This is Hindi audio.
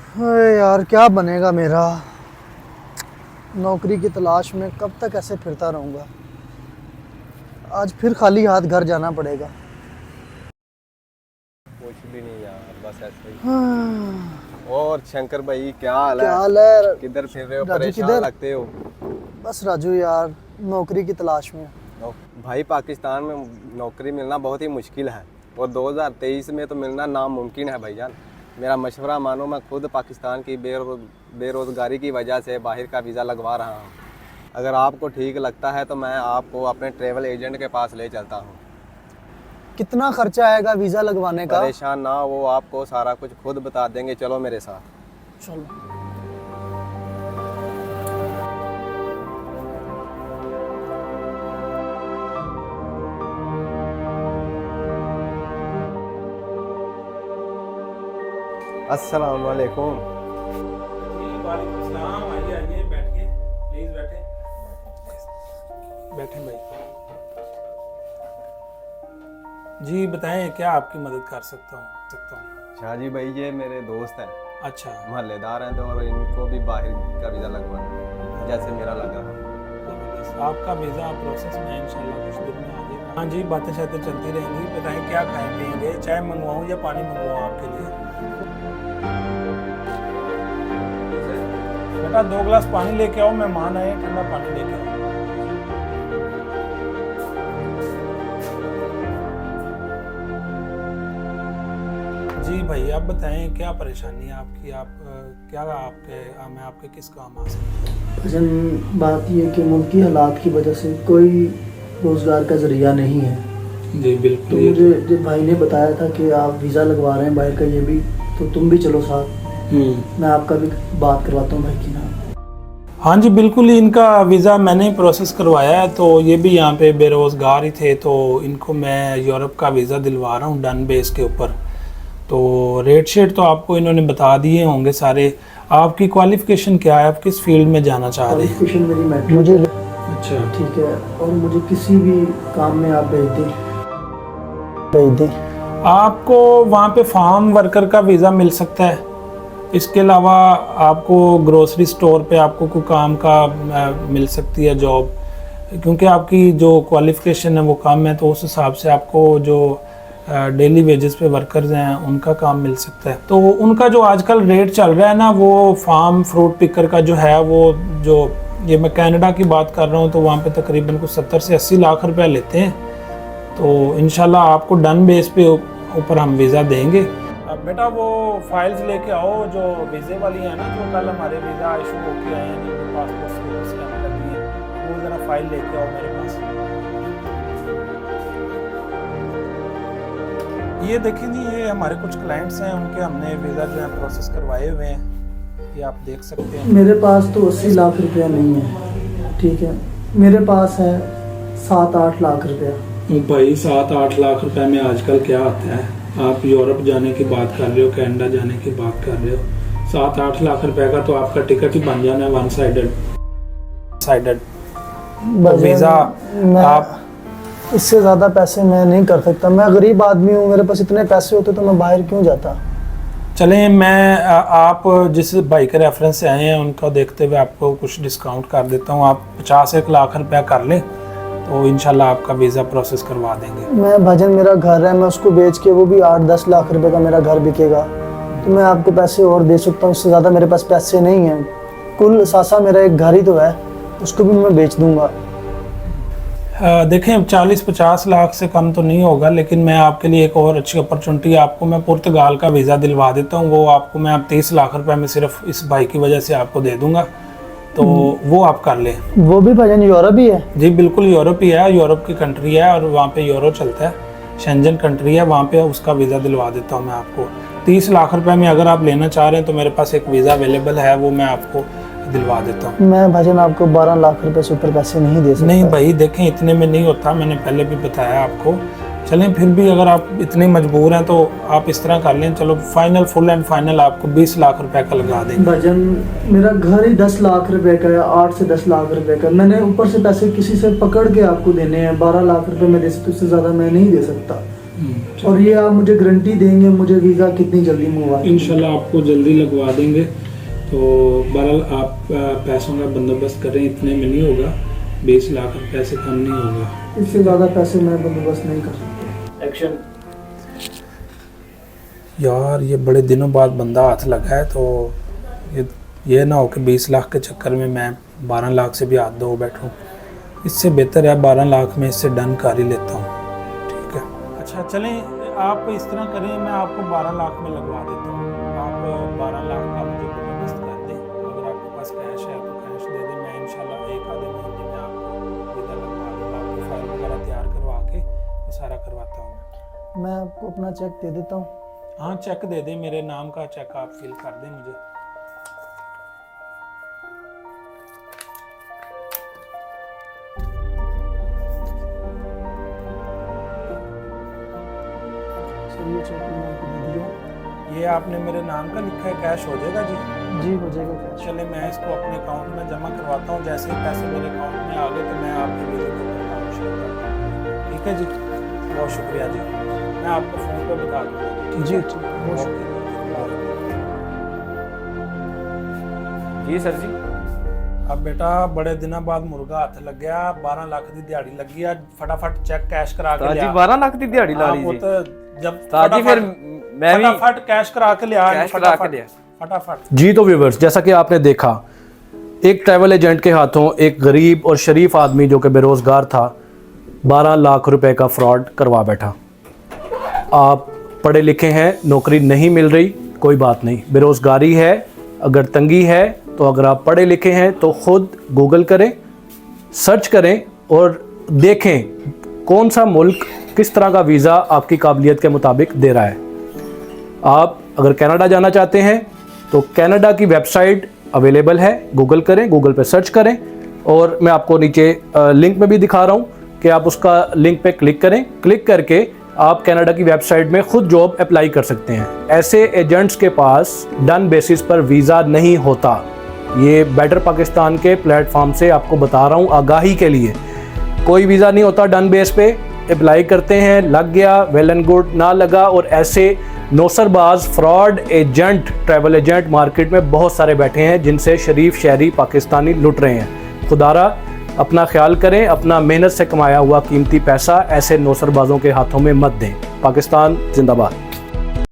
अरे यार क्या बनेगा मेरा। नौकरी की तलाश में कब तक ऐसे फिरता रहूँगा। आज फिर खाली हाथ घर जाना पड़ेगा। कुछ भी नहीं यार, बस ऐसे ही। हाँ। और शंकर भाई क्या हाल क्या है? हाल है किधर फिर रहे हो? राजू? परेशान किधर? लगते हो। बस राजू यार, नौकरी की तलाश में। भाई पाकिस्तान में नौकरी मिलना बहुत ही मुश्किल है और 2023 में तो मिलना नामुमकिन है भाईजान। मेरा मशवरा मानो, मैं खुद पाकिस्तान की बेरोज़गारी की वजह से बाहर का वीज़ा लगवा रहा हूँ। अगर आपको ठीक लगता है तो मैं आपको अपने ट्रैवल एजेंट के पास ले चलता हूँ। कितना खर्चा आएगा वीज़ा लगवाने का? परेशान ना, वो आपको सारा कुछ खुद बता देंगे। चलो मेरे साथ। चलो। अस्सलाम वालेकुम। जी वालेकुम सलाम। आइए आइए, बैठिए, प्लीज बैठे बैठे भाई। जी बताएं, क्या आपकी मदद कर सकता हूँ? शाहजी भाई ये मेरे दोस्त हैं, अच्छा, महल्लेदार हैं, तो और इनको भी बाहर का वीज़ा लगवाना है जैसे मेरा लगा। जबरदस्त। आपका वीज़ा प्रोसेस में है, इंशाल्लाह कुछ दिन में आ जाएगा। हाँ जी, बातें शायद चलती रहेंगी। बताएं क्या खाएं पिएंगे, चाय मंगवाऊँ या पानी मंगवाऊँ आपके लिए? बेटा 2 गिलास पानी लेके आओ, मेहमान आए, ठंडा पानी लेके आओ। जी भाई, आप बताएं क्या परेशानी है आपकी? मैं आपके किस काम आ सकता हूँ? भजन, बात ये कि मुल्की हालात की वजह से कोई रोज़गार का ज़रिया नहीं है। जी तो बिल्कुल। मुझे जब भाई ने बताया था कि आप वीज़ा लगवा रहे हैं बाहर का, ये भी तो तुम भी चलो साथ। मैं आपका भी बात करवाता हूँ भाई की नाम। हाँ जी बिल्कुल, इनका वीज़ा मैंने ही प्रोसेस करवाया है। तो ये भी यहाँ पे बेरोज़गार ही थे, तो इनको मैं यूरोप का वीज़ा दिलवा रहा हूँ डन बेस के ऊपर। तो रेट शेट तो आपको इन्होंने बता दिए होंगे सारे। आपकी क्वालिफ़िकेशन क्या है? आप किस फील्ड में जाना चाह रहे हैं? क्वालिफिकेशन मेरी मैट्रिक मुझे अच्छा ठीक है, और मुझे किसी भी काम में आप भेज दें। आपको वहाँ पे फार्म वर्कर का वीज़ा मिल सकता है। इसके अलावा आपको ग्रोसरी स्टोर पे आपको कोई काम का मिल सकती है जॉब, क्योंकि आपकी जो क्वालिफ़िकेशन है वो कम है, तो उस हिसाब से आपको जो डेली वेजेस पे वर्कर्स हैं उनका काम मिल सकता है। तो उनका जो आजकल रेट चल रहा है ना, वो फार्म फ्रूट पिकर का जो है, वो जो ये मैं कनाडा की बात कर रहा हूँ, तो वहाँ पे तकरीबन कुछ 70 से 80 लाख रुपया लेते हैं। तो इंशाल्लाह आपको डन बेस पे ऊपर हम वीज़ा देंगे। अब बेटा वो फाइल्स लेके आओ जो वीज़े वाली है ना, जो कल हमारे वीज़ा इशू होके आए हैं, जिनके पासपोर्ट स्कैन लगी है, वो ज़रा फाइल लेके आओ मेरे पास। ये देखें जी, ये हमारे कुछ क्लाइंट्स हैं, उनके हमने वीज़ा जो है प्रोसेस करवाए हुए हैं, ये आप देख सकते हैं। मेरे पास तो 80 लाख रुपया नहीं है, ठीक है। मेरे पास है 7-8 लाख रुपया। भाई 7-8 लाख रुपए में आजकल क्या आता है? आप यूरोप जाने की बात कर रहे हो, कनाडा जाने की बात कर रहे हो। 7-8 लाख रुपए का तो आपका टिकट ही बन जाना है वन साइडेड वीज़ा। आप इससे ज़्यादा पैसे मैं नहीं कर सकता। मैं गरीब आदमी हूँ, मेरे पास इतने पैसे होते तो मैं बाहर क्यों जाता। चलें, मैं आप जिस भाई के रेफरेंस से आए हैं उनको देखते हुए आपको कुछ डिस्काउंट कर देता हूँ। आप 50-1 लाख रुपया कर लें तो इंशाल्लाह आपका वीज़ा प्रोसेस करवा देंगे। मैं भजन, मेरा घर है, मैं उसको बेच के वो भी 8-10 लाख रुपए का मेरा घर बिकेगा, तो मैं आपको पैसे और दे सकता हूँ। इससे ज़्यादा मेरे पास पैसे नहीं हैं। कुल सासा मेरा एक घर ही तो है, उसको भी मैं बेच दूँगा। देखें 40-50 लाख से कम तो नहीं होगा, लेकिन मैं आपके लिए एक और अच्छी अपॉर्चुनिटी आपको मैं पुर्तगाल का वीज़ा दिलवा देता हूँ। वो आपको मैं 30 लाख रुपए में सिर्फ इस भाई की वजह से आपको दे दूँगा, तो वो आप कर लें। वो भी भजन यूरोप ही है? जी बिल्कुल, यूरोप ही है, यूरोप की कंट्री है और वहाँ पे यूरो चलता है, शेंजन कंट्री है, वहाँ पे उसका वीज़ा दिलवा देता हूँ मैं आपको। 30 लाख रुपए में अगर आप लेना चाह रहे हैं तो मेरे पास एक वीज़ा अवेलेबल है, वो मैं आपको दिलवा देता हूँ। मैं भजन आपको 12 लाख रुपए से ऊपर पैसे नहीं दे सकता। नहीं भाई देखें, इतने में नहीं होता, मैंने पहले भी बताया आपको। चलें, फिर भी अगर आप इतने मजबूर हैं तो आप इस तरह कर लें। चलो फाइनल, फुल एंड फाइनल आपको 20 लाख रुपए का लगा देंगे। भजन, मेरा घर ही 10 लाख रुपए का है, 8 से 10 लाख रुपए का। मैंने ऊपर से पैसे किसी से पकड़ के आपको देने हैं। 12 लाख रुपए में दे सकता, उससे ज़्यादा मैं नहीं दे सकता। और ये आप मुझे गारंटी देंगे मुझे वीज़ा कितनी जल्दी मूव आएगा? इंशाल्लाह आपको जल्दी लगवा देंगे। तो बहरहाल आप पैसों का बंदोबस्त करें, इतने में नहीं होगा, 20 लाख रुपए से कम नहीं होगा। इससे ज़्यादा पैसे मैं बंदोबस्त नहीं कर सकता। एक्शन। यार ये बड़े दिनों बाद बंदा हाथ लगा है, तो ये ना हो कि 20 लाख के चक्कर में मैं 12 लाख से भी हाथ धो बैठूं। इससे बेहतर है 12 लाख में इससे डन कर ही लेता हूँ। ठीक है, अच्छा चलें, आप इस तरह करें, मैं आपको 12 लाख में लगवा देता हूँ। आप 12 लाख का मुझे बंदोबस्त कर दें। अगर आपके पास कैश है तो कैश दे दें, मैं इंशाल्लाह एक आधे महीने में आपको वीज़ा लगवा दूँगा। आपकी फाइल वगैरह तैयार करवा के वो सारा करवाता हूँ। मैं आपको अपना चेक दे देता हूँ। हाँ चेक दे दें, मेरे नाम का चेक आप फिल कर दें मुझे। चलिए चेक मैंने आपको दे दिया। ये आपने मेरे नाम का लिखा है, कैश हो जाएगा जी? जी हो जाएगा कैश। चले मैं इसको अपने अकाउंट में जमा करवाता हूँ। जैसे ही पैसे मेरे अकाउंट में आ गए तो मैं आपके वीज़े को काम शुरू करता हूँ। ठीक है जी, बहुत शुक्रिया जी, मैं आपको फ़ोन पे बता दूँगा। जी ठीक है, बहुत शुक्रिया। जी सर जी। अब बेटा बड़े दिनों बाद मुर्गा हाथ लग गया, 12 लाख की दिहाड़ी लगी है, फटाफट चेक कैश करा के जी लिया। 12 लाख की दिहाड़ी ला हाँ, वो लीजिए। तो जब ताजी फिर मैं भी फटाफट कैश करा के लिया, कैश करा के लिया। फटाफट। जी तो व्यूवर्स, जैसा कि आपने देखा, एक ट्रैवल एजेंट के हाथों एक गरीब और शरीफ आदमी जो कि बेरोज़गार था 12 लाख रुपए का फ्रॉड करवा बैठा। आप पढ़े लिखे हैं, नौकरी नहीं मिल रही, कोई बात नहीं, बेरोज़गारी है, अगर तंगी है तो अगर आप पढ़े लिखे हैं तो ख़ुद गूगल करें, सर्च करें और देखें कौन सा मुल्क किस तरह का वीज़ा आपकी काबिलियत के मुताबिक दे रहा है। आप अगर कनाडा जाना चाहते हैं तो कनाडा की वेबसाइट अवेलेबल है, गूगल करें, गूगल पे सर्च करें और मैं आपको नीचे लिंक में भी दिखा रहा हूँ कि आप उसका लिंक पे क्लिक करें। क्लिक करके आप कनाडा की वेबसाइट में खुद जॉब अप्लाई कर सकते हैं। ऐसे एजेंट्स के पास डन बेसिस पर वीज़ा नहीं होता। ये बेटर पाकिस्तान के प्लेटफॉर्म से आपको बता रहा हूँ आगाही के लिए। कोई वीज़ा नहीं होता डन बेस पे, अप्लाई करते हैं, लग गया वेल एंड गुड, ना लगा, और ऐसे नौसरबाज fraud agent, travel agent market में बहुत सारे बैठे हैं जिनसे शरीफ शहरी पाकिस्तानी लुट रहे हैं। खुदारा अपना ख्याल करें, अपना मेहनत से कमाया हुआ कीमती पैसा ऐसे नौसरबाजों के हाथों में मत दें। पाकिस्तान जिंदाबाद।